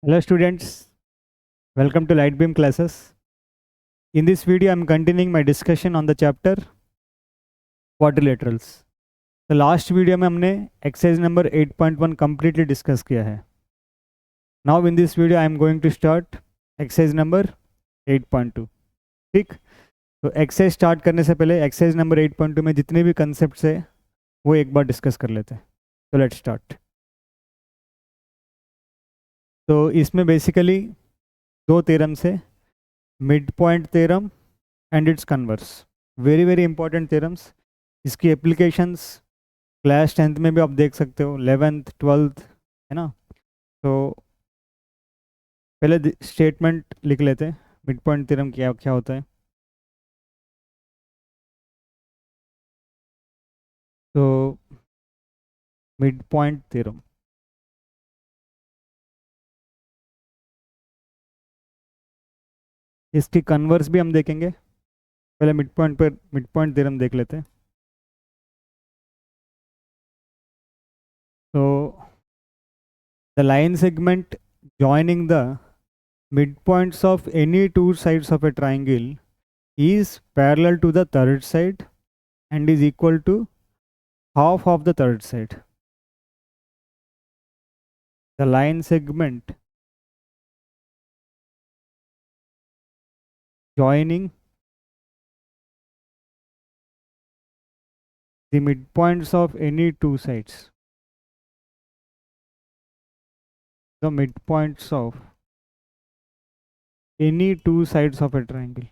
Hello students, welcome to Lightbeam classes. In this video, I am continuing my discussion on the chapter quadrilaterals. The last video में हमने exercise number 8.1 completely discuss किया है. Now in this video, I am going to start exercise number 8.2. ठीक, तो exercise start करने से पहले exercise number 8.2 में जितने भी concepts है वो एक बार discuss कर लेते हैं. So let's start. तो इसमें बेसिकली दो थ्योरम्स है, mid point theorem and it's converse. Very very important theorems. इसकी एप्लीकेशंस क्लास 10th में भी आप देख सकते हो, 11th 12th है ना. तो पहले स्टेटमेंट लिख लेते हैं, मिड पॉइंट थ्योरम क्या क्या होता है. तो मिड पॉइंट थ्योरम, इसकी कन्वर्स भी हम देखेंगे. पहले मिड पॉइंट थ्योरम देख लेते हैं. तो the line segment joining the midpoints of any two sides of a triangle is parallel to the third side and is equal to half of the third side. The line segment joining the midpoints of any two sides, the midpoints of any two sides of a triangle,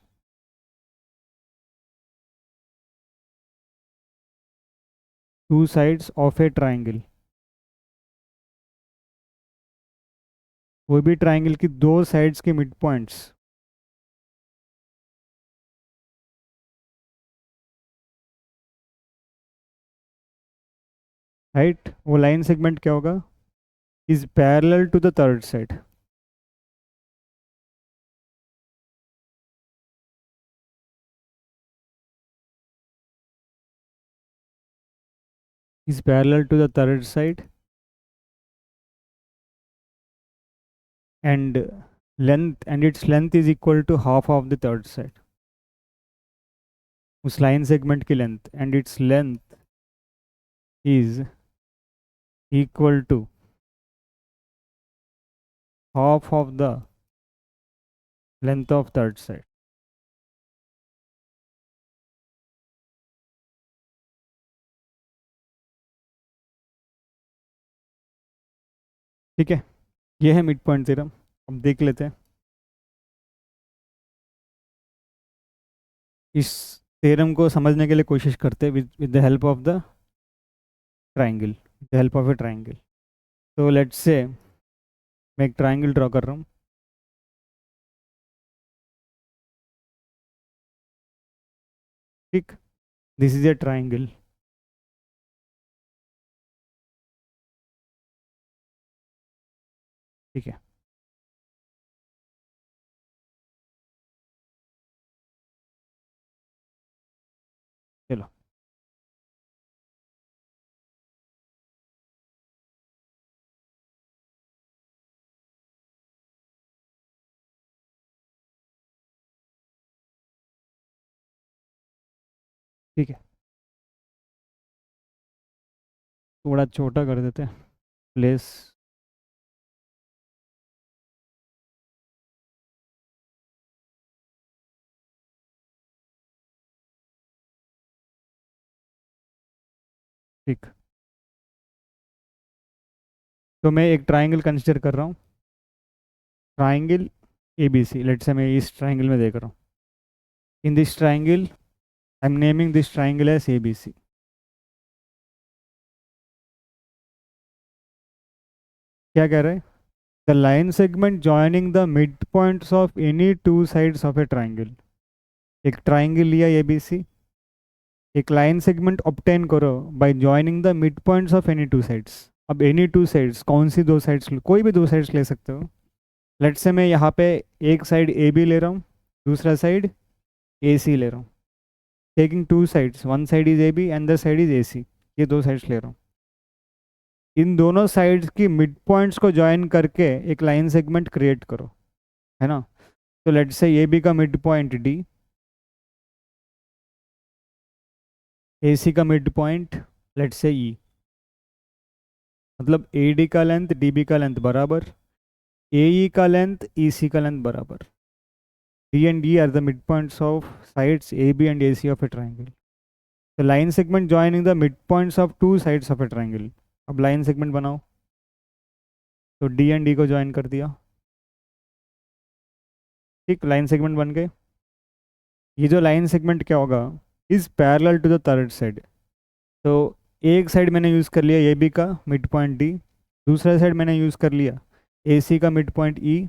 two sides of a triangle. वो भी triangle की दो sides के mid points. Right, वो line segment क्या होगा, is parallel to the third side. is parallel to the third side and its length is equal to half of the third side. उस line segment की length and its length is equal to half of the length of third side. ठीक है, ये है mid point theorem. अब देख लेते हैं. इस थ्योरम को समझने के लिए कोशिश करते हैं with the help of the triangle, with the help of a triangle. तो लेट्स से मैं एक ट्राइंगल ड्रॉ कर रहा हूँ. ठीक, दिस इज ए ट्राइंगल. ठीक है, चलो. ठीक है, थोड़ा छोटा कर देते हैं प्लेस. ठीक, तो मैं एक ट्राइंगल कंसिडर कर रहा हूँ, triangle A B C. Let's say मैं इस ट्राइंगल में देख रहा हूँ. In this triangle I am naming this triangle as A B C. क्या कह रहे हैं, the line segment joining the mid points of any two sides of a triangle. एक ट्राइंगल लिया ए बी सी, एक लाइन सेगमेंट ऑब्टेन करो by joining the mid points of any two sides. अब any two sides कौन सी दो sides, कोई भी दो साइड्स ले सकते हो. लेट्स से मैं यहाँ पे एक साइड ए बी ले रहा हूँ, दूसरा साइड ए सी ले रहा हूँ. Taking two sides, one side is A B and the side is A C. ये दो साइड्स ले रहा हूँ. इन दोनों साइड्स की मिड पॉइंट्स को ज्वाइन करके एक लाइन सेगमेंट क्रिएट करो, है ना। तो लेट्स से ए बी का मिड पॉइंट डी, ए सी का मिड पॉइंट लेट्स से ई, मतलब ए डी का लेंथ डी बी का लेंथ बराबर, ए ई का लेंथ ई सी का लेंथ बराबर। D and E are the mid points of sides A B and A C of a triangle. The line segment joining the mid points of two sides of a triangle. अब line segment बनाओ, तो D and D को join कर दिया, ठीक, line segment बन गए। ये जो लाइन सेगमेंट क्या होगा, is parallel to the third side. तो एक साइड मैंने यूज़ कर लिया ए बी का मिड पॉइंट डी, दूसरा साइड मैंने यूज़ कर लिया ए सी का मिड पॉइंट ई,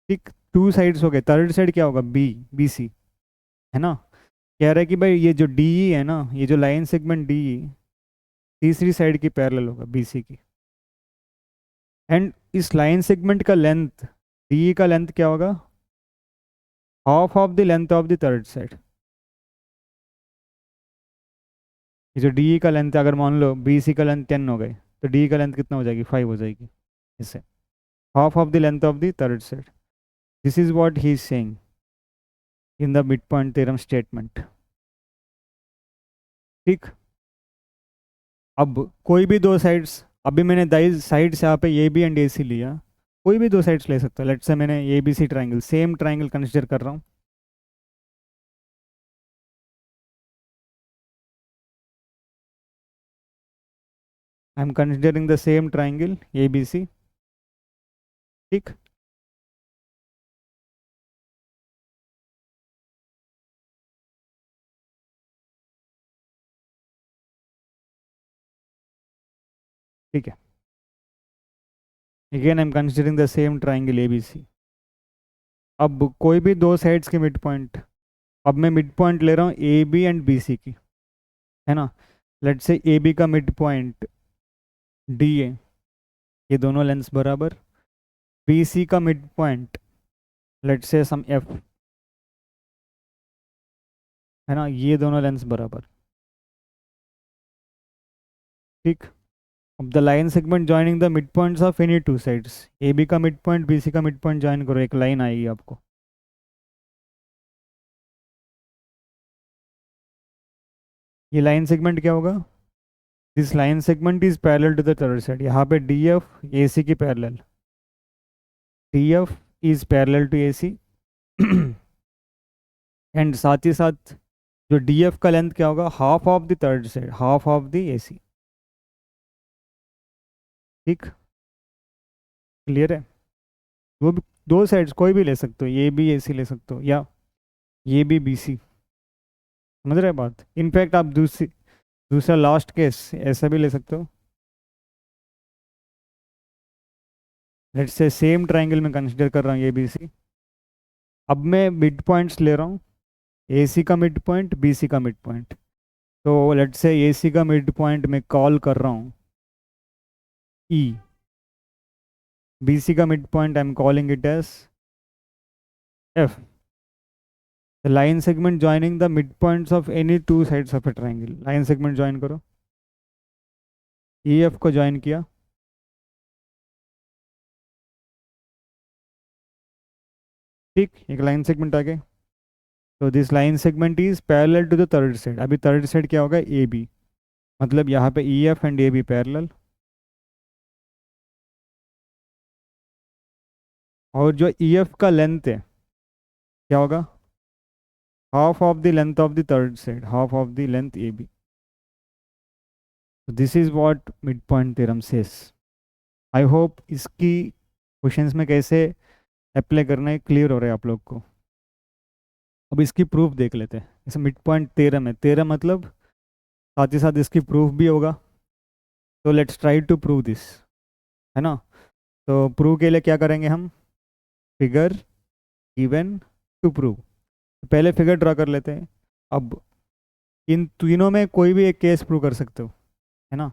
ठीक, टू साइड्स हो गए। थर्ड साइड क्या होगा, बी बी सी, है ना। कह रहा है कि भाई ये जो डी ई है ना, ये जो लाइन सेगमेंट डी ई तीसरी साइड की पैरेलल होगा बी सी की। एंड इस लाइन सेगमेंट का लेंथ डी ई का लेंथ क्या होगा, half of the length of the third side. ये जो डी ई का लेंथ है, अगर मान लो बी सी का लेंथ 10 हो गए, तो डी ई का लेंथ कितना हो जाएगी, 5 हो जाएगी, इससे half of the length of the third side. This is what he is saying in the mid point theorem statement, ठीक। अब कोई भी दो साइड्स, अभी मैंने दाई साइड्स यहाँ पे ए बी एंड ए सी लिया, कोई भी दो साइड्स ले सकता है। लेट्स से मैंने A B C triangle, same triangle consider कर रहा हूँ। I am considering the same triangle A B C, ठीक। ठीक है, again I am considering the same triangle A B C. अब कोई भी दो साइड्स के मिड पॉइंट, अब मैं मिड पॉइंट ले रहा हूँ A B and B C की, है ना। लेट्स से ए बी का मिड पॉइंट डी है, ये दोनों लेंस बराबर। बी सी का mid point let's say some F, है ना, ये दोनों लेंस बराबर, ठीक। अब the line segment joining the mid points of any two sides, A B का मिड पॉइंट बी सी का मिड पॉइंट ज्वाइन करो, एक लाइन आएगी आपको। ये लाइन सेगमेंट क्या होगा, this line segment is parallel to the third side. यहाँ पे डी एफ ए सी की parallel, D F is parallel to A C. And साथ ही साथ जो डी एफ का लेंथ क्या होगा, half of the third side, half of the A C, ठीक, क्लियर है। वो भी दो साइड्स कोई भी ले सकते हो, ये भी ए सी ले सकते हो, या ये भी बी सी, समझ रहे बात। इनफैक्ट आप दूसरा लास्ट केस ऐसा भी ले सकते हो। लेट्स से सेम ट्राइंगल में कंसिडर कर रहा हूँ ए बी सी। अब मैं मिड पॉइंट्स ले रहा हूँ, ए सी का मिड पॉइंट बी सी का मिड पॉइंट। तो लेट्स से ए सी का मिड पॉइंट मैं कॉल कर रहा हूँ ई, बी सी का mid point I am calling it as F. The line segment joining the mid points of any two sides of a triangle, line segment join करो, E F को join किया, ठीक, एक line segment आ गए। तो this line segment is parallel to the third side. अभी third side क्या होगा, ए बी, मतलब यहाँ पे E F and A B parallel. और जो ई एफ का लेंथ है क्या होगा, half of the length of the third side, half of the length A B. This is what mid point theorem says. I hope इसकी questions में कैसे apply करना है क्लियर हो रहा है आप लोग को। अब इसकी प्रूफ देख लेते हैं। जैसे मिड पॉइंट थ्योरम है, थ्योरम मतलब साथ ही साथ इसकी प्रूफ भी होगा। तो let's try to prove this, है ना। तो प्रूव के लिए क्या करेंगे हम, फिगर गिवन टू प्रूव। पहले फिगर ड्रा कर लेते हैं। अब इन तीनों में कोई भी एक केस प्रूव कर सकते हो, है ना।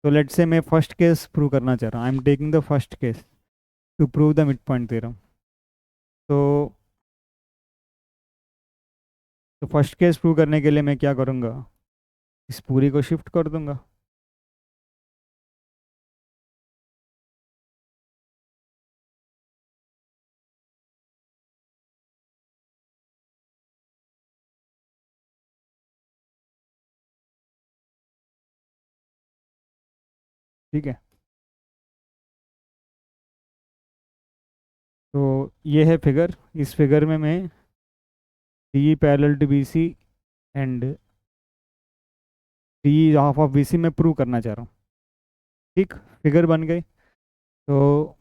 तो लेट्स से मैं फर्स्ट केस प्रूव करना चाह रहा हूँ, I am taking the first case to prove the mid point theorem. तो फर्स्ट केस प्रूव करने के लिए मैं क्या करूँगा, इस पूरी को शिफ्ट कर दूंगा, ठीक है, तो ये है फिगर। इस फिगर में मैं D parallel to B C and D half of B C में प्रूव करना चाह रहा हूँ। ठीक, फिगर बन गई। तो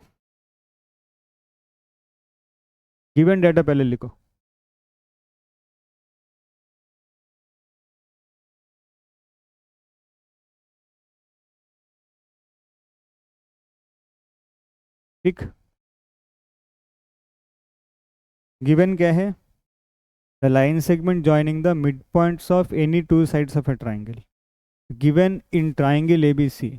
गिवन डाटा पहले लिखो। ठीक, गिवन क्या है? The line segment joining the mid points of any two sides of a triangle given in triangle ABC।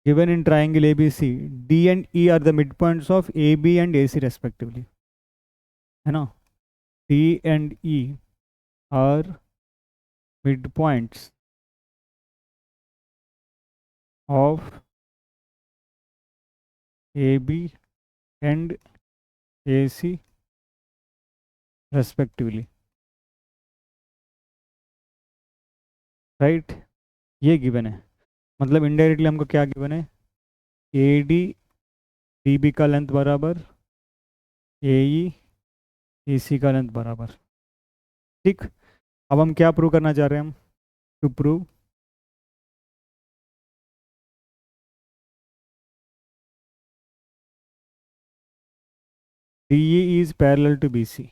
Given in triangle ABC, D and E are the midpoints of AB and AC respectively, है ना? D and E are midpoints of AB and AC respectively, right? ये given है, मतलब indirectly हमको क्या given है? AD DB का length बराबर AE AC का लेंथ बराबर। ठीक, अब हम क्या प्रूव करना चाह रहे हैं? हम to prove DE is parallel to BC,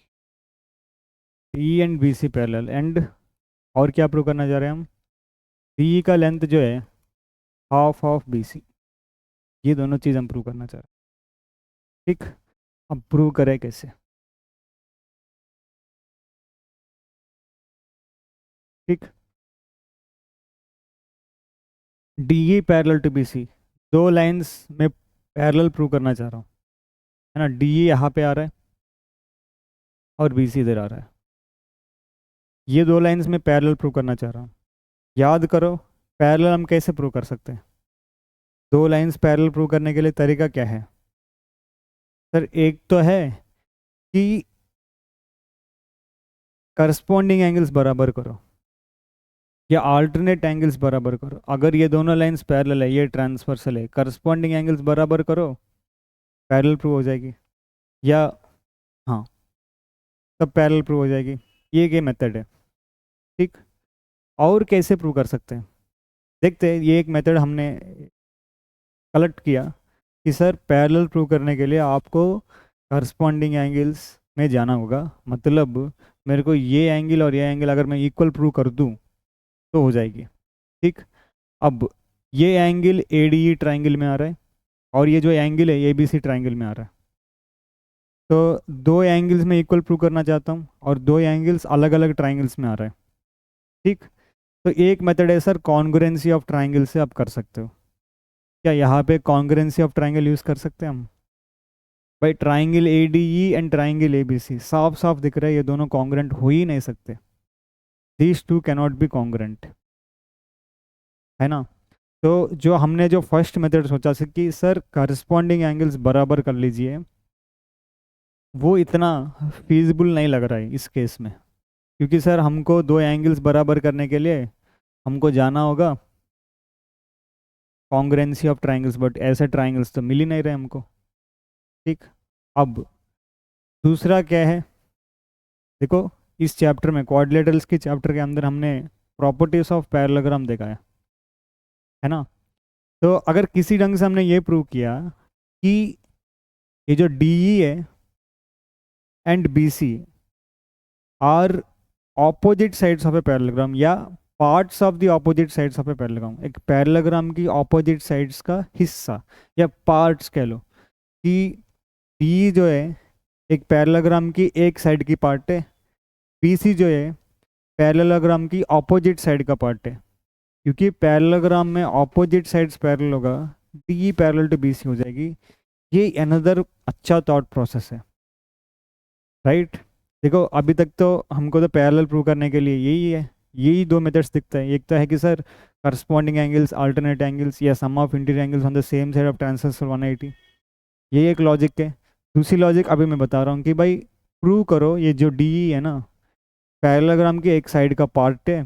DE and BC parallel, and और क्या प्रूव करना चाह रहे हैं हम? DE का लेंथ जो है हाफ ऑफ BC, ये दोनों चीज़ हम प्रूव करना चाह रहे हैं। ठीक, अब प्रूव करें कैसे? ठीक, DE पैरेलल टू BC, दो लाइंस में पैरेलल प्रूव करना चाह रहा हूँ, है ना? DE यहाँ पे आ रहा है और BC इधर आ रहा है, ये दो लाइंस में पैरेलल प्रूव करना चाह रहा हूँ। याद करो, पैरेलल हम कैसे प्रूव कर सकते हैं? दो लाइंस पैरेलल प्रूव करने के लिए तरीका क्या है? सर एक तो है कि करस्पॉन्डिंग एंगल्स बराबर करो या अल्टरनेट एंगल्स बराबर करो। अगर ये दोनों लाइंस पैरेलल है, ये ट्रांसवर्सल है, करस्पॉन्डिंग एंगल्स बराबर करो, पैरेलल प्रूव हो जाएगी। या हाँ, तब पैरेलल प्रूव हो जाएगी। ये मेथड है। ठीक, और कैसे प्रूव कर सकते हैं? देखते हैं, ये एक मेथड हमने कलेक्ट किया कि सर पैरेलल प्रूव करने के लिए आपको करस्पॉन्डिंग एंगल्स में जाना होगा। मतलब मेरे को ये एंगल और ये एंगल अगर मैं इक्वल प्रूव कर दूं तो हो जाएगी। ठीक, अब ये एंगल ADE ट्राइंगल में आ रहा है और ये जो एंगल है ABC ट्राइंगल में आ रहा है, तो दो एंगल्स में इक्वल प्रूव करना चाहता हूँ और दो एंगल्स अलग अलग ट्राइंगल्स में आ रहा है। ठीक, तो एक मेथड है सर, कॉन्ग्रुएंसी ऑफ ट्राइंगल से आप कर सकते हो। क्या यहाँ पे कॉन्ग्रुएंसी ऑफ ट्राइंगल यूज़ कर सकते हैं हम? भाई triangle ADE and triangle ABC साफ साफ दिख रहा है, ये दोनों कॉन्ग्रुएंट हो ही नहीं सकते। These two cannot be congruent, है ना? तो जो हमने जो फर्स्ट मेथड सोचा से कि सर करस्पॉन्डिंग एंगल्स बराबर कर लीजिए, वो इतना फीजिबल नहीं लग रहा है इस केस में, क्योंकि सर हमको दो एंगल्स बराबर करने के लिए हमको जाना होगा कॉन्ग्रुएंसी ऑफ ट्राइंगल्स, बट ऐसे ट्राइंगल्स तो मिल ही नहीं रहे हमको। ठीक, अब दूसरा क्या है? देखो, इस चैप्टर में क्वाड्रिलेटरल्स के चैप्टर के अंदर हमने प्रॉपर्टीज ऑफ पैरेललोग्राम देखा है ना? तो अगर किसी ढंग से हमने ये प्रूव किया कि ये जो DE है and BC are opposite sides of a parallelogram या parts of the opposite sides of a parallelogram, एक पैरेललोग्राम की ऑपोजिट साइड्स का हिस्सा या पार्ट्स कह लो, कि DE जो है एक पैरेललोग्राम की एक साइड की पार्ट है, BC जो है पैरेललोग्राम की ऑपोजिट साइड का पार्ट है। क्योंकि पैरेललोग्राम में ऑपोजिट साइड्स पैरेलल होगा, DE पैरेलल टू BC हो जाएगी। ये अनदर अच्छा थॉट प्रोसेस है, राइट? देखो, अभी तक तो हमको तो पैरेलल प्रूव करने के लिए यही है, यही दो मेथड्स दिखता है। एक तो है कि sir corresponding angles, alternate angles या sum of interior angles on the same side of transversal 180, ये एक लॉजिक है। दूसरी लॉजिक अभी मैं बता रहा हूँ कि भाई प्रूव करो ये जो डी है ना पैरेललोग्राम की एक साइड का पार्ट है,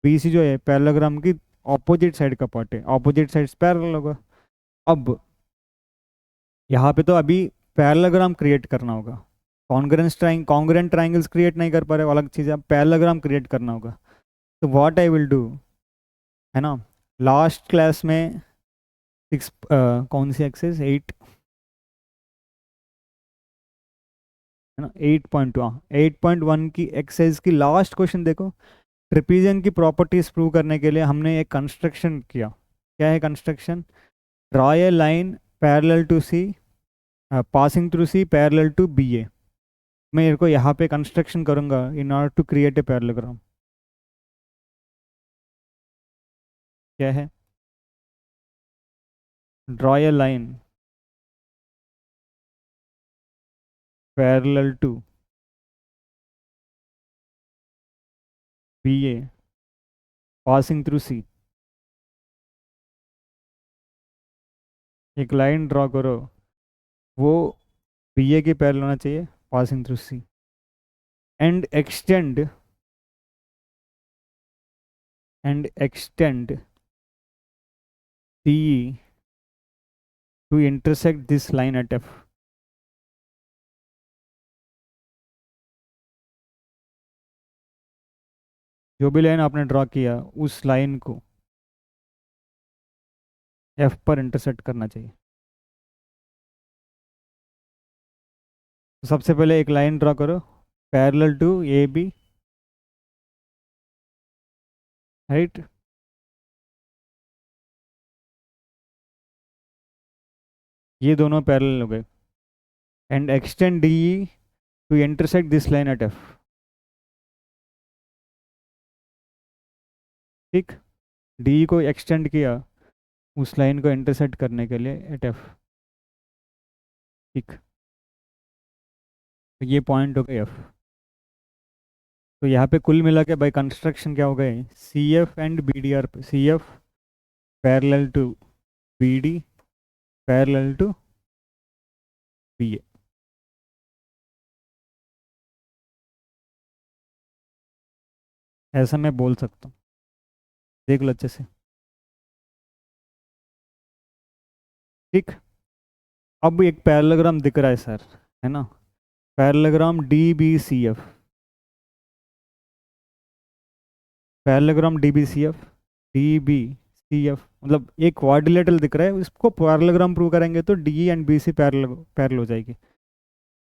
बीसी जो है पैरेललोग्राम की ऑपोजिट साइड का पार्ट है, ऑपोजिट साइड्स पैरेलल होगा। अब यहाँ पे तो अभी पैरेललोग्राम क्रिएट करना होगा, कॉन्ग्रुएंट ट्राइंगल्स क्रिएट नहीं कर पा रहे, वो अलग चीज़ है, अब पैरेललोग्राम क्रिएट करना होगा। तो व्हाट आई विल डू, है ना, लास्ट क्लास में सिक्स कौन सी एक्सेस 8 है ना, 8.2, हाँ 8.1 की एक्सरसाइज की लास्ट क्वेश्चन देखो। ट्रिपीजियन की प्रॉपर्टीज प्रूव करने के लिए हमने एक कंस्ट्रक्शन किया। क्या है construction? Draw a line parallel to C, passing through C parallel to B A. मैं मेरे को यहाँ पे कंस्ट्रक्शन करूँगा in order to create a parallelogram. क्या है? Draw a line parallel to B A passing through C. एक line draw करो, वो बी ए के पैरेलल होना चाहिए, passing through C, and extend CE to intersect this line at F। जो भी लाइन आपने ड्रॉ किया उस लाइन को F पर इंटरसेक्ट करना चाहिए। तो सबसे पहले एक लाइन ड्रॉ करो parallel to A B, right, ये दोनों पैरेलल हो गए, and extend DE to intersect this line at F। ठीक, DE को एक्सटेंड किया उस लाइन को इंटरसेक्ट करने के लिए एट F। ठीक, तो ये पॉइंट हो गए F। तो यहाँ पे कुल मिला के बाई कंस्ट्रक्शन क्या हो गए, CF and BD are, CF parallel to BD parallel to BA। ऐसा मैं बोल सकता हूँ, देख लो अच्छे से। ठीक, अब एक पैरेललोग्राम दिख रहा है सर, है ना, पैरेललोग्राम DBCF, पैरेललोग्राम DBCF मतलब एक क्वाड्रिलेटरल दिख रहा है, इसको पैरेललोग्राम प्रूव करेंगे तो DE एंड BC पैरेलल हो जाएगी।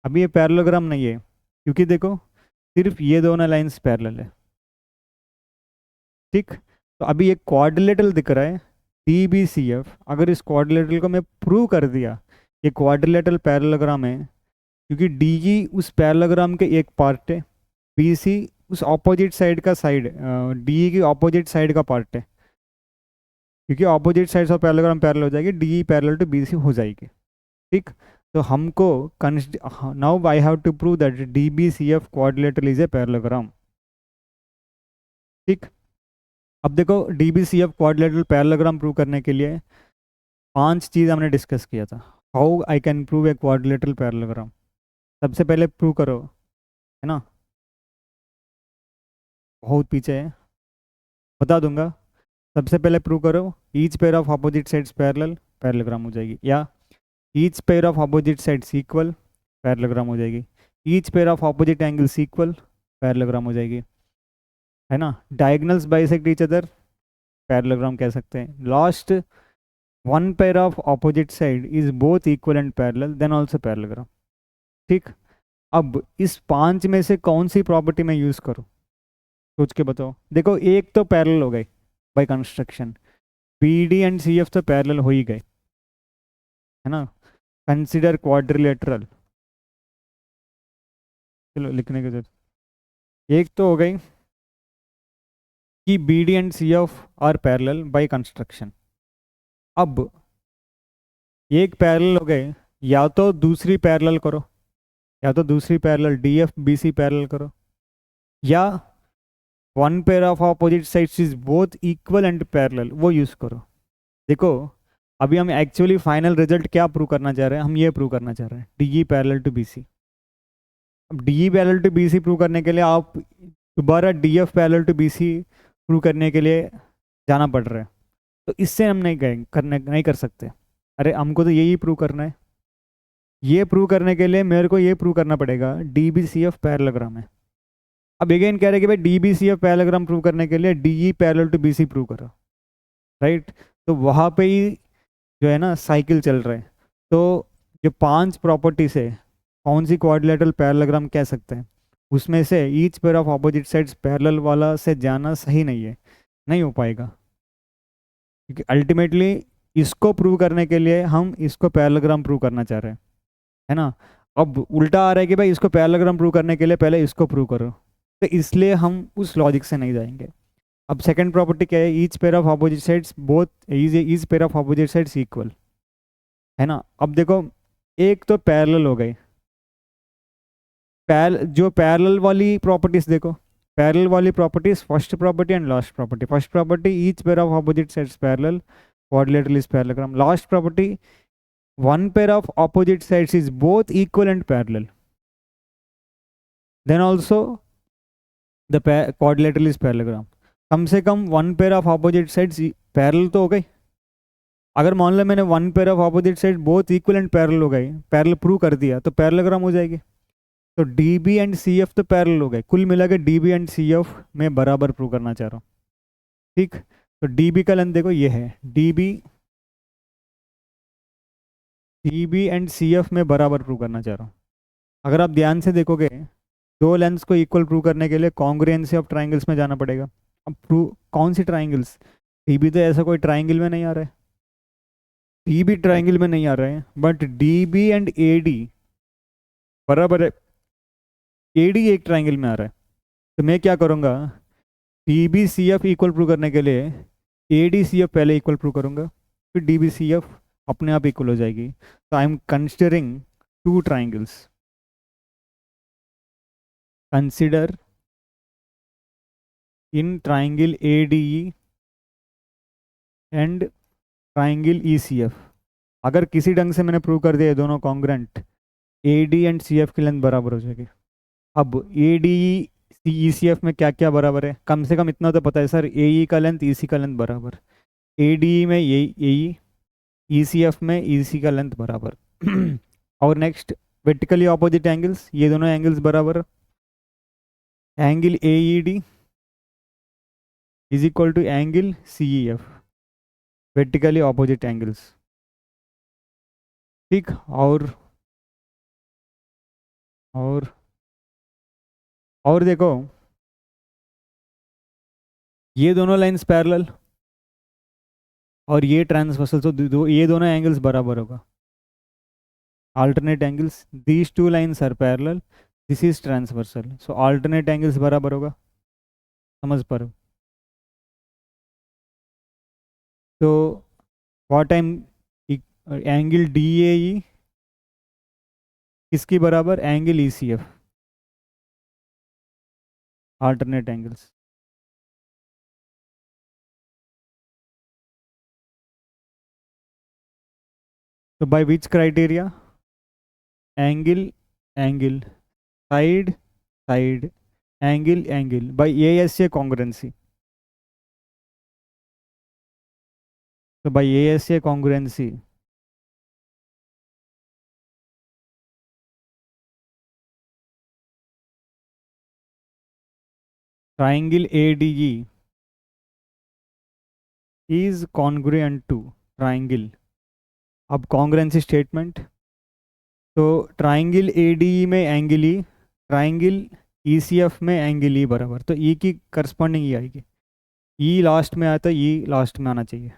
अभी ये पैरेललोग्राम नहीं है क्योंकि देखो सिर्फ ये दोनों लाइंस पैरेलल है। ठीक, तो अभी एक क्वाड्रिलेटरल दिख रहा है DBCF, अगर इस क्वाड्रिलेटरल को मैं प्रूव कर दिया ये क्वाड्रिलेटरल पैरेललोग्राम है, क्योंकि DE उस पैरेललोग्राम के एक पार्ट है, BC उस ऑपोजिट साइड का साइड, DE की ऑपोजिट साइड का पार्ट है, क्योंकि opposite sides of parallelogram parallel हो जाएगी, DE पैरेलल टू BC हो जाएगी। ठीक, तो हमको now I have to prove that DBCF quadrilateral is a parallelogram. ठीक, अब देखो DBCF क्वाड्रिलेटरल पैरेललोग्राम प्रूव करने के लिए 5 चीज़ हमने डिस्कस किया था। How I can prove a quadrilateral parallelogram. सबसे पहले प्रूव करो, है ना, बहुत पीछे है, बता दूंगा। सबसे पहले प्रूव करो each pair of opposite sides parallel, parallelogram हो जाएगी, या each pair of opposite sides equal, parallelogram हो जाएगी, each pair of opposite angles equal, parallelogram हो जाएगी, है ना, diagonals bisect each other, parallelogram कह सकते हैं, last one pair of opposite side is both equal and parallel then also parallelogram. ठीक, अब इस 5 में से कौन सी प्रॉपर्टी मैं यूज़ करूँ, सोच के बताओ। देखो एक तो पैरेलल हो गई by construction, BD and CF तो पैरेलल हो ही गए, है ना, कंसिडर क्वाड्रिलेटरल, चलो लिखने की जरूरत। एक तो हो गई कि BD and CF are parallel by construction. अब एक पैरेलल हो गए, या तो दूसरी पैरेलल करो, या तो दूसरी पैरेलल DF BC पैरेलल करो, या one pair of opposite sides is both equal and parallel, वो यूज़ करो। देखो अभी हम एक्चुअली फाइनल रिजल्ट क्या प्रूव करना चाह रहे हैं, हम ये प्रूव करना चाह रहे हैं DE पैरेलल टू BC। अब D parallel to B C prove करने के लिए आप दोबारा D F parallel to B C prove करने के लिए जाना पड़ रहा है। तो इससे हम नहीं गए करने नहीं कर सकते। अरे हमको तो यही प्रूव करना है। ये प्रूव करने के लिए मेरे को ये प्रूव करना पड़ेगा D B C F parallelogram है। अब अगेन कह रहे हैं कि भाई D B C F parallelogram prove करने के लिए D E parallel to B C prove करो, राइट। तो वहाँ पे ही जो है ना साइकिल चल रहा है। तो जो 5 प्रॉपर्टीज है, कौन सी क्वाड्रिलेटरल पैरेललोग्राम कह सकते हैं, उसमें से each pair of opposite sides parallel वाला से जाना सही नहीं है, नहीं हो पाएगा। क्योंकि अल्टीमेटली इसको प्रूव करने के लिए हम इसको पैरेललोग्राम प्रूव करना चाह रहे हैं, है ना। अब उल्टा आ रहा है कि भाई इसको पैरेललोग्राम प्रूव करने के लिए पहले इसको प्रूव करो, तो इसलिए हम उस लॉजिक से नहीं जाएंगे। अब सेकंड प्रॉपर्टी क्या है, each pair of opposite sides both each pair of opposite sides equal, है ना। अब देखो एक तो पैरेलल हो गई, जो पैरेलल वाली प्रॉपर्टीज देखो, पैरेलल वाली properties first property and last property. First property each pair of opposite sides parallel, quadrilateral is parallelogram. Last property, one pair of opposite sides is both equal and parallel. Then also the quadrilateral is parallelogram. कम से कम one pair of opposite sides parallel तो हो गई। अगर मान लो मैंने one pair of opposite side both equal and parallel हो गई, पैरेलल प्रूव कर दिया, तो पैरेललोग्राम हो जाएगी। तो D B and C F तो पैरेलल हो गए, कुल मिला के D B and C F मैं बराबर प्रूव करना चाह रहा हूँ, ठीक। तो डी बी का लेंथ देखो ये है, D B and C F में बराबर प्रूव करना चाह रहा हूँ। अगर आप ध्यान से देखोगे, दो लेंथ्स को इक्वल प्रूव करने के लिए कॉन्ग्रुएंसी ऑफ ट्राइंगल्स में जाना पड़ेगा। अब प्रूव कौन सी ट्राइंगल्स, डी बी तो ऐसा कोई ट्राइंगल में नहीं आ रहा है, डी बी ट्राइंगल में नहीं आ रहा है, but D B and A D बराबर है, ए डी एक ट्राइंगल में आ रहा है। तो मैं क्या करूँगा, D B C F equal prove करने के लिए ए डी सी एफ पहले इक्वल प्रूव करूँगा, फिर डी बी सी एफ अपने आप इक्वल हो जाएगी। तो I am considering two triangles, consider in triangle A D E and triangle E C F. अगर किसी ढंग से मैंने प्रूव कर दिया ये दोनों congruent, A D and C F की लेंथ बराबर हो जाएगी। अब A D E C F में क्या क्या बराबर है, कम से कम इतना तो पता है सर, ए ई का लेंथ ई सी का लेंथ बराबर, ए डी ई में ई सी एफ में ई सी का लेंथ बराबर। और नेक्स्ट वर्टिकली ऑपोजिट एंगल्स, ये दोनों एंगल्स बराबर, angle A E D is equal to angle C E F, vertically opposite angles, ठीक। और देखो ये दोनों लाइंस पैरेलल और ये ट्रांसवर्सल, तो ये दोनों एंगल्स बराबर होगा, alternate angles, these two lines are parallel, this is transversal, so alternate angles बराबर होगा, समझ पा रहे हो। तो what time angle D A E किसकी बराबर, angle E C F, alternate angles। तो by which criteria, angle side angle by ASA congruency। तो by ASA congruency triangle ADE is congruent to triangle। अब कॉन्ग्रुएंसी स्टेटमेंट, तो triangle ADE में angle ई, triangle ECF में angle ई बराबर, तो ई की corresponding ई आएगी, ई लास्ट में आया तो ई लास्ट में आना चाहिए।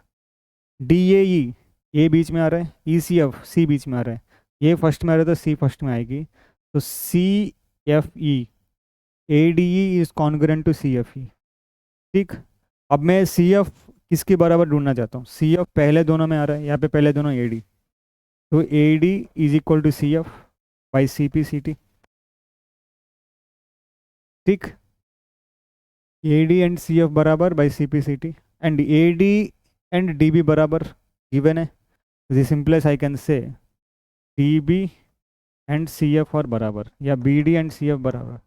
DAE ए बीच में आ रहा है, ECF सी बीच में आ रहा है, ये फर्स्ट में आ रहा है तो सी फर्स्ट में आएगी, तो CFE ADE is congruent to CFE, ठीक। अब मैं CF किसके बराबर ढूंढना चाहता हूँ, CF पहले दोनों में आ रहा है, यहाँ पे पहले दोनों AD, तो AD is equal to CF by CP/CT, ठीक। AD एंड CF बराबर by CP/CT and AD and DB बराबर गिवन है, this simplest I can say DB and C F और बराबर, या B D and C F बराबर।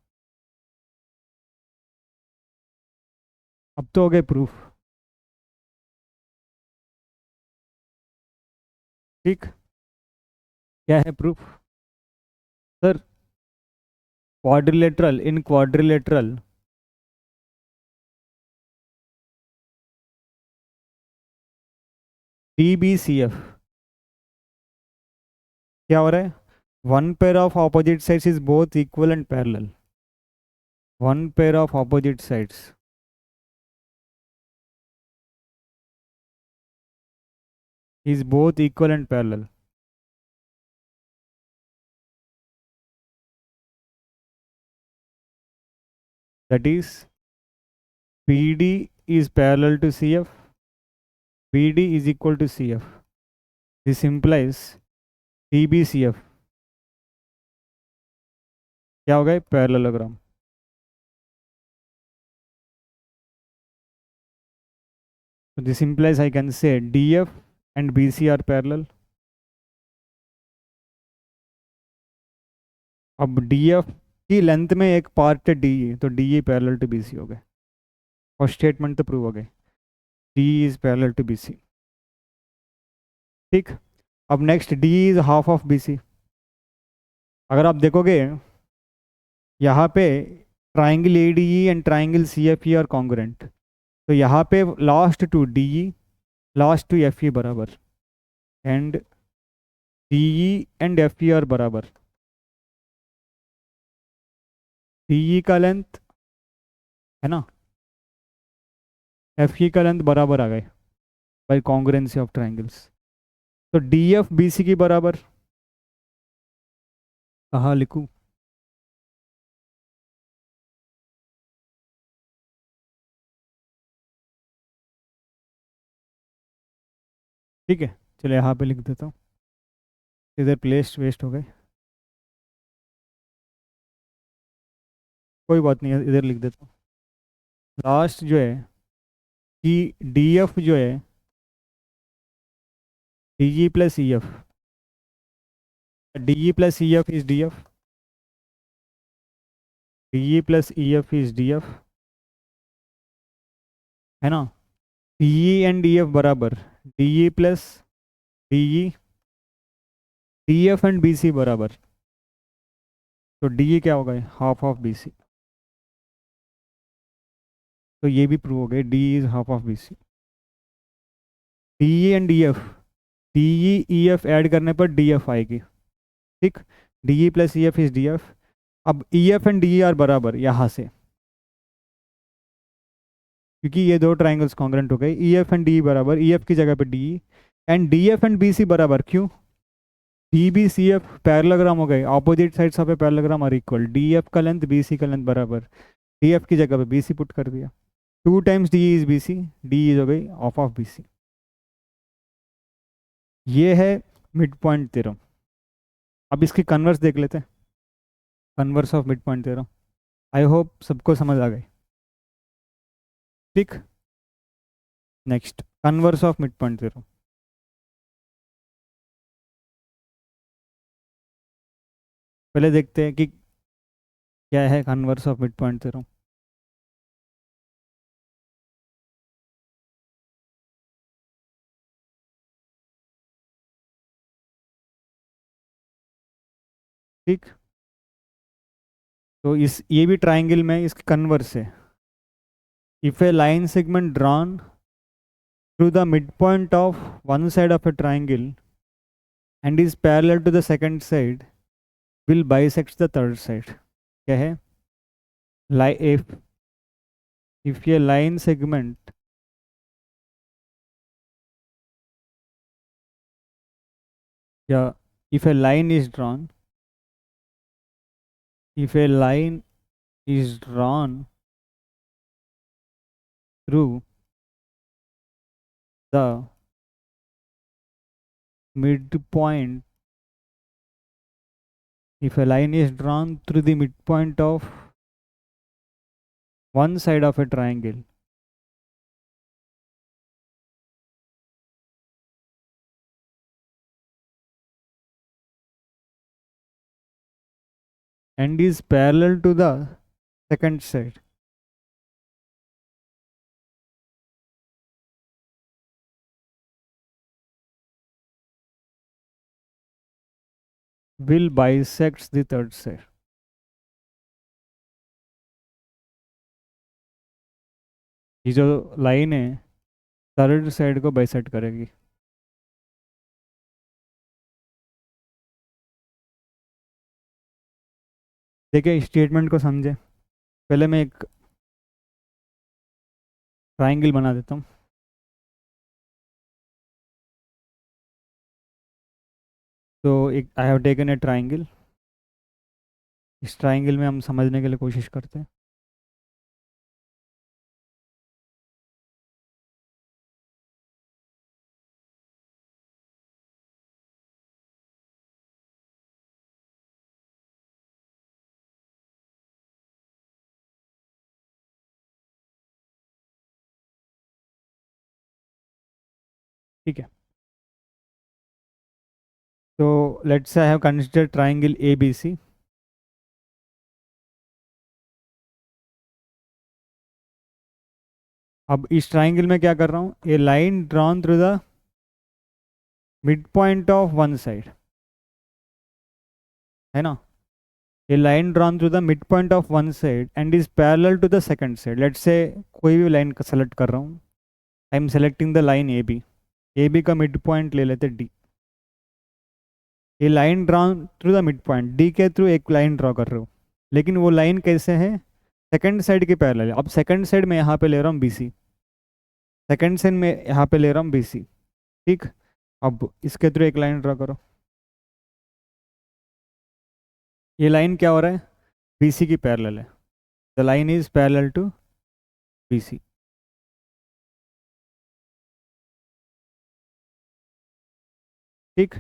अब तो हो गए प्रूफ। ठीक, क्या है proof? Sir, quadrilateral, in quadrilateral D B C F क्या हो रहा है? One pair of opposite sides is both equal and parallel. One pair of opposite sides is both equal and parallel. That is, PD is parallel to CF, PD is equal to CF. This implies TBCF क्या हो गया? Parallelogram. So this implies I can say DF and BC are parallel. अब DF की length में एक part है DE, तो DE parallel to BC हो गए। और स्टेटमेंट तो प्रूव हो गए, DE is parallel to BC। ठीक, अब next DE is half of BC। अगर आप देखोगे यहाँ पे triangle ADE and triangle CFE are congruent, तो यहाँ पे last to DE last to FE बराबर, and DE and FE are बराबर। DE का लेंथ है ना, FE का लेंथ बराबर आ गए बाई कॉन्ग्रुएंसी ऑफ ट्राइंगल्स। तो DF BC की बराबर कहाँ लिखूँ? ठीक है, चलिए यहाँ पे लिख देता हूँ, इधर प्लेस वेस्ट हो गए, कोई बात नहीं है, इधर लिख देता हूँ। लास्ट जो है कि DF जो है DE plus EF, DE plus EF is DF, DE plus EF is DF, है ना? DE एंड DF बराबर, DE plus DE, DF and BC बराबर, तो DE क्या होगा? Half of BC। तो ये भी प्रूव हो गया, DE is half of BC। DE and EF, DE EF add करने पर DF आएगी। ठीक, DE plus EF is DF। अब EF एंड DE आर बराबर यहाँ से, क्योंकि ये दो ट्राइंगल्स कॉन्ग्रुएंट हो गए। EF एंड DE बराबर, EF की जगह पे DE, and DF and BC बराबर, क्यों? DBCF पैरेललोग्राम हो गए, opposite sides of a parallelogram are equal. DF का लेंथ BC का लेंथ बराबर, DF की जगह पे BC पुट कर दिया, 2 times DE is BC, DE is हो गई ऑफ ऑफ BC। ये है मिड पॉइंट थ्योरम। अब इसकी कन्वर्स देख लेते हैं, converse of mid point theorem. I hope सबको समझ आ गई। ठीक, next converse of mid point theorem. पहले देखते हैं कि क्या है converse of mid point theorem. ठीक, तो इस ये भी ट्राइंगल में इसके कन्वर्स है। If a line segment drawn through the mid point of one side of a triangle and is parallel to the second side will bisect the third side। क्या है? if a line segment yeah if a line is drawn, if a line is drawn through the midpoint, if a line is drawn through the midpoint of one side of a triangle and is parallel to the second side. Will bisects the third side. ये जो line है third side को bisect करेगी. देखिए statement को समझे. पहले मैं एक ट्राइंगल बना देता हूँ. तो एक I have taken a triangle. इस ट्राइंगल में हम समझने के लिए कोशिश करते हैं. ठीक है. तो let's say I have consider triangle A B C. अब इस ट्राइंगल में क्या कर रहा हूँ, a line drawn through the mid point of one side, है ना. A line drawn through the mid point of one side and is parallel to the second side. Let's say कोई भी लाइन का सेलेक्ट कर रहा हूँ. I am selecting the line A B. A B का mid point ले लेते D. ये line drawn through the mid point, D के थ्रू एक लाइन ड्रॉ कर रहे हो, लेकिन वो लाइन कैसे है, सेकंड साइड के पैरेलल है. अब सेकंड साइड में यहाँ पे ले रहा हूँ बी सी. सेकंड साइड में यहाँ पे ले रहा हूँ बी सी. ठीक. अब इसके थ्रू एक लाइन ड्रॉ करो. ये लाइन क्या हो रहा है, बी सी की पैरेलल है. The line is parallel to B C. ठीक.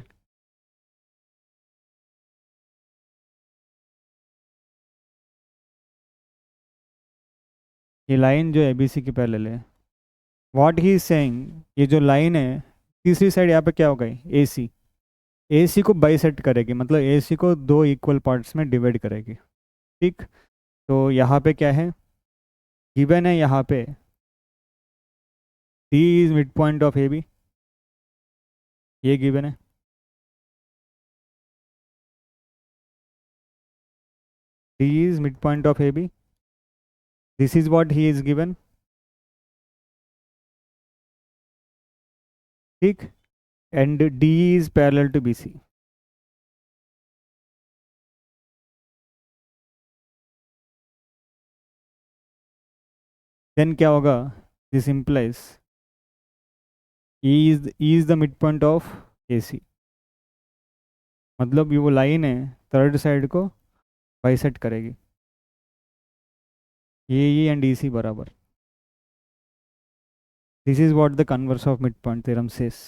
ये लाइन जो है बी सी की पैरेलल है. व्हाट ही इज सेइंग, ये जो लाइन है तीसरी साइड यहाँ पे क्या हो गई, ए सी. ए सी को बाइसेक्ट करेगी, मतलब ए सी को दो इक्वल पार्ट्स में डिवाइड करेगी. ठीक. तो यहाँ पे क्या है गिवन है, यहाँ पे D is mid point of A B, ये गिवन है. D is mid point of A B. This is what he is given. ठीक. And D is parallel to B C. Then क्या होगा, this implies E is the mid point of A C. मतलब ये वो line है third side को bisect करेगी. A and E C बराबर. This is what the converse of mid point theorem says.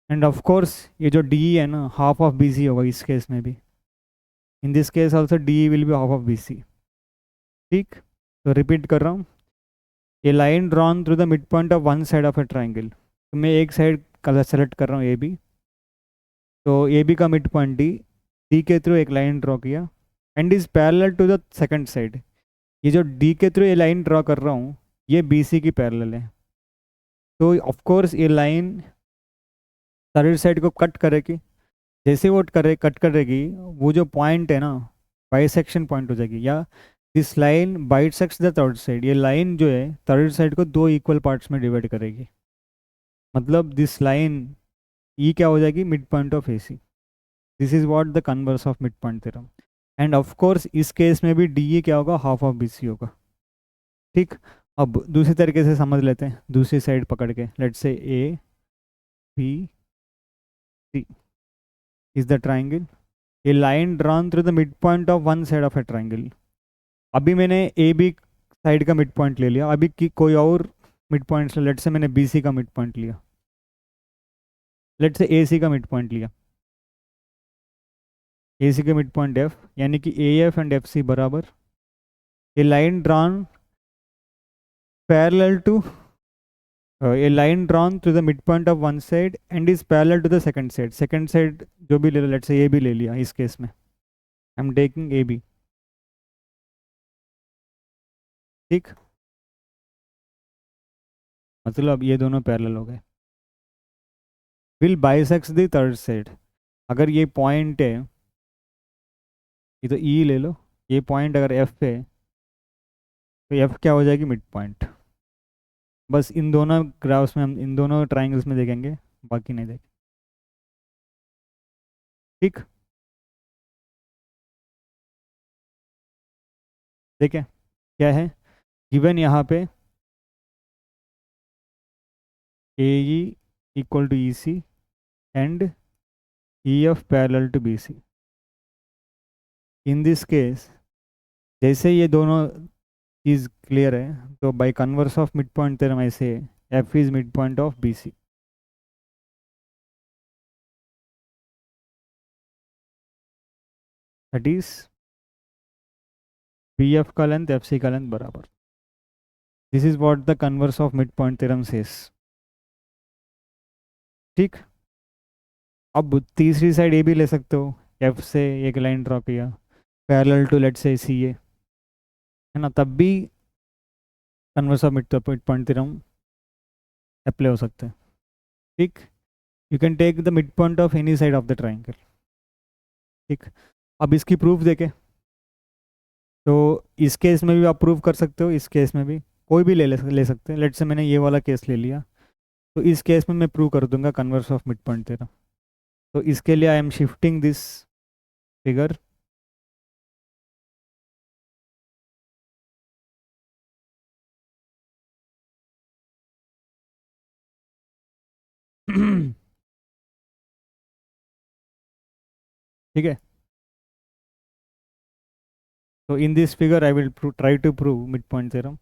And of course ये जो D है ना हाफ ऑफ बी सी होगा इस केस में भी. In this case also D will be half of B C. ठीक. तो रिपीट कर रहा हूँ, a line drawn through the mid point of one side of a triangle. तो मैं एक साइड कलर सेलेक्ट कर रहा हूँ ए बी. तो ए बी का मिड पॉइंट डी, डी के थ्रू एक लाइन ड्रॉ किया and is parallel to the second side. ये जो डी के थ्रू ये लाइन ड्रॉ कर रहा हूँ ये बी सी की पैरेलल है. तो ऑफ कोर्स ये लाइन थर्ड साइड को कट करेगी. जैसे वो कट करेगी वो जो पॉइंट है ना बाइसेक्शन पॉइंट हो जाएगी, या this line bisects the third side. ये लाइन जो है थर्ड साइड को दो इक्वल पार्ट्स में डिवाइड करेगी. मतलब दिस लाइन ई क्या हो जाएगी, mid point of A C. This is what the converse of mid point theorem. And of course इस केस में भी डी ई क्या होगा, हाफ ऑफ बी सी होगा. ठीक. अब दूसरी तरीके से समझ लेते हैं, दूसरी साइड पकड़ के. Let's say A B C is the triangle. A line drawn through the mid point of one side of a triangle. अभी मैंने ए बी साइड का मिड पॉइंट ले लिया. अभी कोई और मिड पॉइंट्स ले. लेट्स से मैंने बी सी का मिड पॉइंट लिया. लेट्स से ए सी का मिड पॉइंट लिया. ए सी का मिड पॉइंट एफ, यानी कि A F and F C बराबर. A line drawn parallel to a line drawn through the mid point of one side and is parallel to the second side. Second side जो भी ले लो, let's say ए भी ले लिया इस case में. I am taking A B. ठीक, मतलब ये दोनों पैरेलल हो गए। Will bisects the third side. अगर ये पॉइंट है, ये तो ई ले लो, ये पॉइंट अगर एफ है तो एफ क्या हो जाएगी, मिड पॉइंट। बस इन दोनों ग्राफ्स में हम इन दोनों ट्राइंगल्स में देखेंगे, बाकी नहीं देखेंगे। ठीक, देखें क्या है गिवन यहाँ पे, A E equal to E C and E F parallel to B C. In this case जैसे ये दोनों चीज़ क्लियर है तो by converse of mid point theorem ऐसे F is mid point of B C. That is B F का length F C का length बराबर। This is what the converse of mid point theorem says. ठीक, अब तीसरी side ए भी ले सकते हो, एफ से एक लाइन ड्रॉ किया parallel to let say C A, है ना, तब भी converse of mid point theorem apply हो सकता है। ठीक, you can take the mid point of any side of the triangle. ठीक, अब इसकी प्रूफ देखें, तो इस केस में भी आप प्रूव कर सकते हो, इस केस में भी कोई भी ले सकते हैं। लेट से मैंने ये वाला केस ले लिया, तो इस केस में मैं प्रूव कर दूंगा converse of mid point theorem. तो इसके लिए I am shifting this figure. ठीक है, तो in this figure I will try to prove mid point theorem.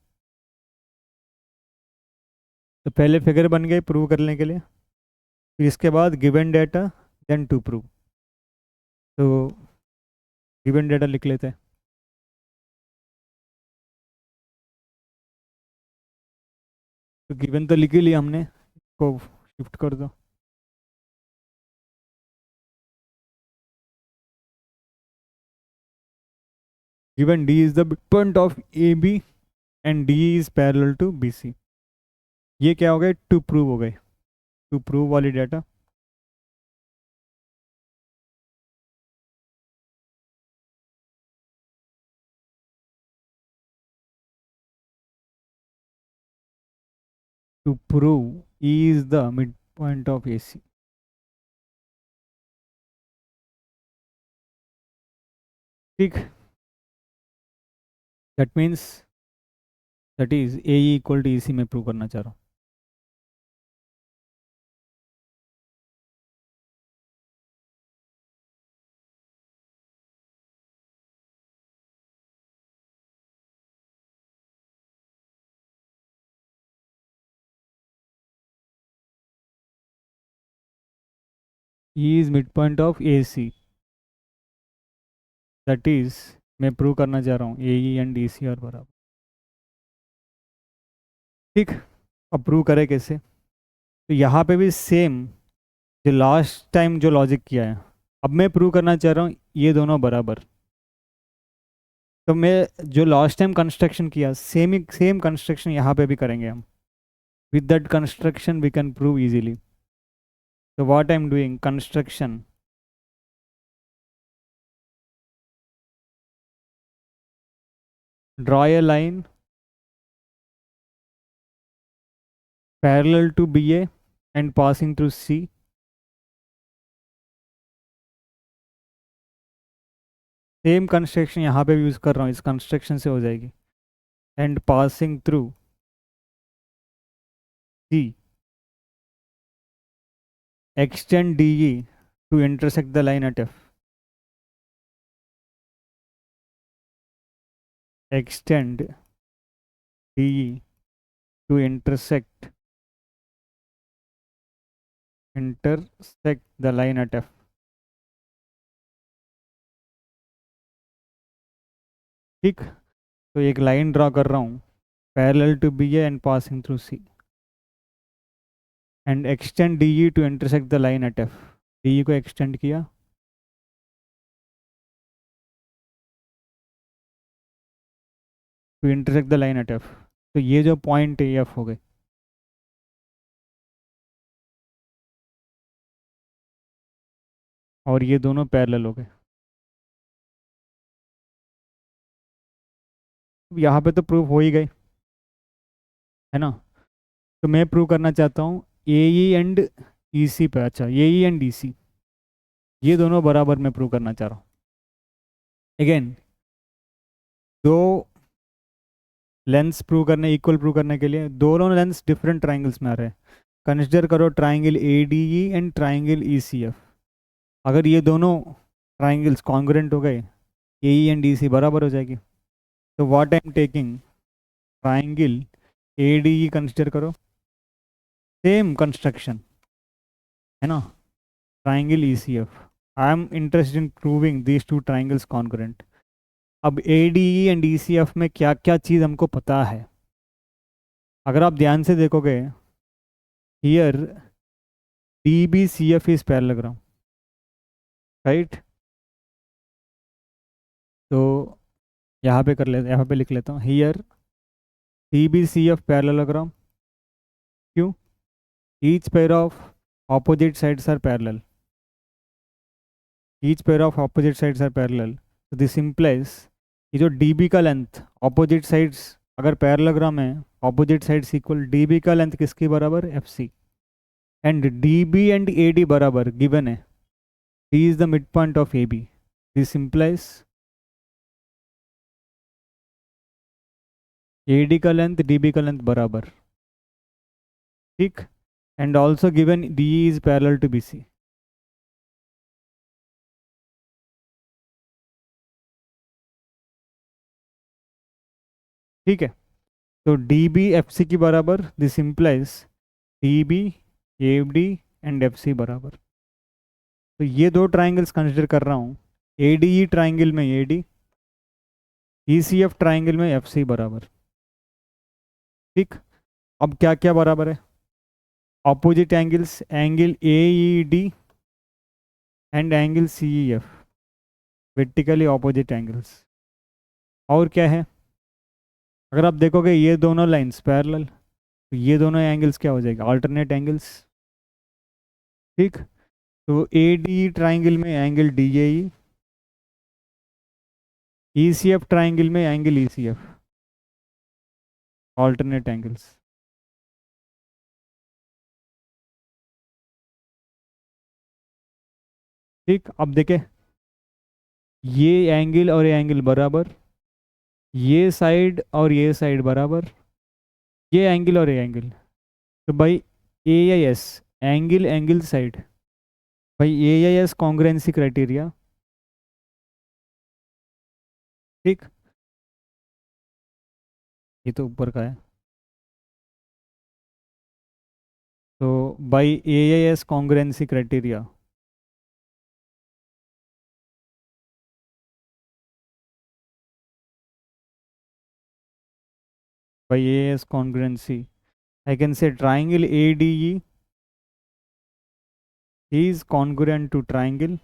तो पहले फिगर बन गए प्रूव करने के लिए, फिर इसके बाद given data then to prove. तो गिवन डेटा लिख लेते हैं। तो गिवन तो लिख ही लिया हमने, इसको शिफ्ट कर दो। Given D is the mid point of A B and D is parallel to B C. ये क्या हो गए, टू प्रूव हो गए, टू प्रूव वाली data. To prove E is the mid point of A C. ठीक, that means that is A equal to E C में prove करना चाह रहा हूँ। E is mid point of A C, that is मैं prove करना चाह रहा हूँ ए ई एंड ई सी आर बराबर। ठीक, अब प्रूव करें कैसे, तो यहाँ पे भी सेम जो लास्ट टाइम जो लॉजिक किया है, अब मैं प्रूव करना चाह रहा हूँ ये दोनों बराबर। तो मैं जो लास्ट टाइम कंस्ट्रक्शन किया सेम कंस्ट्रक्शन यहाँ पे भी करेंगे हम। With that construction we can prove easily. तो what I am doing, construction, draw a line parallel to BA and passing through C, same construction यहाँ पे भी यूज़ कर रहा हूँ, इस कंस्ट्रक्शन से हो जाएगी, and passing through C, extend DE to intersect the line at F, extend DE to intersect the line at F। ठीक, तो एक लाइन ड्रॉ कर रहा हूँ parallel to BA and passing through C, and extend DE to intersect the line at F। DE को extend किया, to intersect the line at F. तो ये जो पॉइंट है एफ हो गए, और ये दोनों पैरेलल हो गए। यहाँ पे तो प्रूफ हो ही गए, है ना। तो मैं प्रूव करना चाहता हूँ ए ई एंड ई सी पे। अच्छा, ए ई एंड ई सी, ये दोनों बराबर मैं प्रूव करना चाह रहा हूँ। अगेन, दो लेंस प्रूव करने, इक्वल प्रूव करने के लिए दोनों लेंस डिफरेंट ट्राइंगल्स में आ रहे हैं। कंसिडर करो triangle A D E and triangle E C F. अगर ये दोनों ट्राइंगल्स कॉन्ग्रुएंट हो गए, ए ई एंड ई सी बराबर हो जाएगी। तो what I am taking, triangle A D E consider करो, सेम कंस्ट्रक्शन, है ना, triangle E C F. I am interested in proving these two triangles congruent. अब A D E and E C F में क्या क्या चीज़ हमको पता है, अगर आप ध्यान से देखोगे, here D B C F is parallelogram, right. तो यहाँ पे लिख लेता हूँ, here D B C F parallelogram. क्यों? Each pair of opposite sides are parallel, each pair of opposite sides are parallel. तो दिस इम्प्लाइज ये जो डी बी का लेंथ, ऑपोजिट साइड्स अगर पैरेललोग्राम है, opposite sides equal, D B का length किसकी बराबर, F C. And D B and A D बराबर गिवन है, D is the mid point of A B. This implies A D का length D B का length बराबर, ठीक। And also given D is parallel to B C. ठीक है, तो D B F C की बराबर, this implies D B A D and F C बराबर। तो ये दो ट्राइंगल्स कंसिडर कर रहा हूँ, ए डी ई ट्राइंगल में A D, E C F triangle में एफ सी बराबर, ठीक। अब क्या क्या बराबर है, opposite angles, angle A E D and angle C E F, vertically opposite angles. और क्या है, अगर आप देखोगे ये दोनों लाइंस पैरेलल, तो ये दोनों एंगल्स क्या हो जाएगा, अल्टरनेट एंगल्स, ठीक। तो ए डी ट्राइंगल में angle D A E C F triangle में angle E C F, alternate angles. ठीक, अब देखें, ये एंगल और ये एंगल बराबर, ये साइड और ये साइड बराबर, ये एंगल और ये एंगल। तो भाई A I S, angle angle side, भाई A I S congruency criteria, ठीक। ये तो ऊपर का है, तो by A I S congruency criteria, by A I S congruency, I can say triangle ADE is congruent to triangle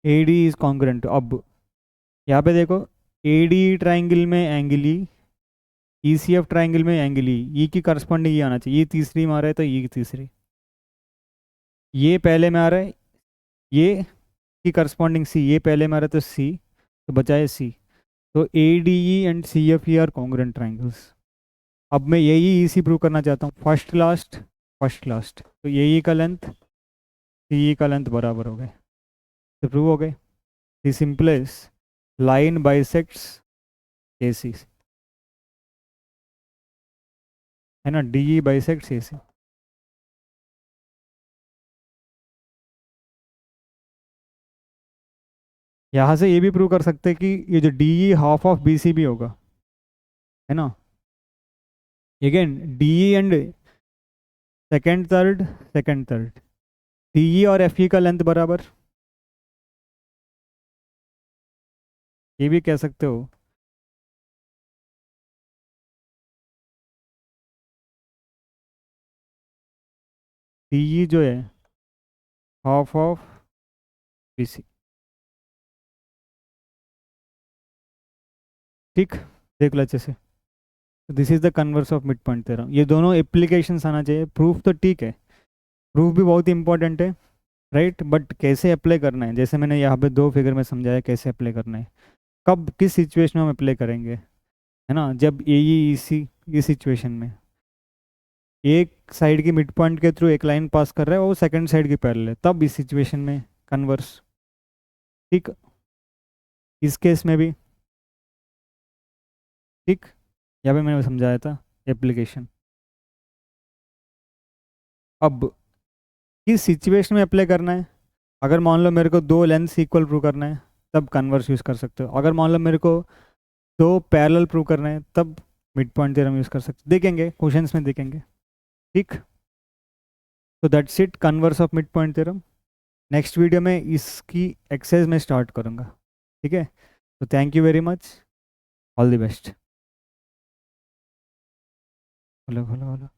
AD is congruent to, अब यहाँ पे देखो, ADE ट्राइंगल में एंगल ई, ECF ट्राइंगल में एंगल ई की करस्पॉन्डिंग ये आना चाहिए, ये तीसरी में आ रहा है तो ई की तीसरी, ये पहले में आ रहा है, ये की करस्पॉन्डिंग सी, ये पहले में आ रहा है तो सी, तो बचाए सी। तो ADE and CFE are congruent triangles. अब मैं यही इसी प्रूव करना चाहता हूँ, फर्स्ट लास्ट, फर्स्ट लास्ट, तो यही का लेंथ सी का लेंथ बराबर हो गए, तो प्रूव हो गए। This implies line bisects AC, है ना, DE बाइसेक्ट्स AC। यहाँ से ये भी प्रूव कर सकते हैं कि ये जो DE हाफ ऑफ BC भी होगा, है ना। Again DE and second third, second third, DE और FE का लेंथ बराबर, ये भी कह सकते हो। DE जो है हाफ ऑफ BC, ठीक, देख लो अच्छे से। This is the converse of mid point theorem. ये दोनों एप्लीकेशंस आना चाहिए। प्रूफ तो ठीक है, प्रूफ भी बहुत इंपॉर्टेंट है, राइट, बट कैसे अप्लाई करना है, जैसे मैंने यहाँ पे 2 फिगर में समझाया कैसे अप्लाई करना है, कब किस सिचुएशन में हम अप्लाई करेंगे, है ना, जब ए सी इस सिचुएशन में एक साइड की मिड पॉइंट के थ्रू एक लाइन पास कर रहा है, वो सेकंड साइड की पैरेलल है, तब इस सिचुएशन में कन्वर्स। ठीक, इस केस में भी ठीक, यहाँ पे मैंने समझाया था एप्लीकेशन। अब किस सिचुएशन में अप्लाई करना है, अगर मान लो मेरे को 2 लेंथ इक्वल प्रूव करना है तब कन्वर्स यूज़ कर सकते हो, अगर मान लो मेरे को 2 पैरेलल प्रूव करना है तब मिड पॉइंट थ्योरम यूज़ कर सकते हो। देखेंगे क्वेश्चंस में देखेंगे। ठीक, तो that's it, converse of mid point theorem. Next video में इसकी एक्सरसाइज में स्टार्ट करूँगा। ठीक है, तो thank you very much, all the best. Hello hello hello.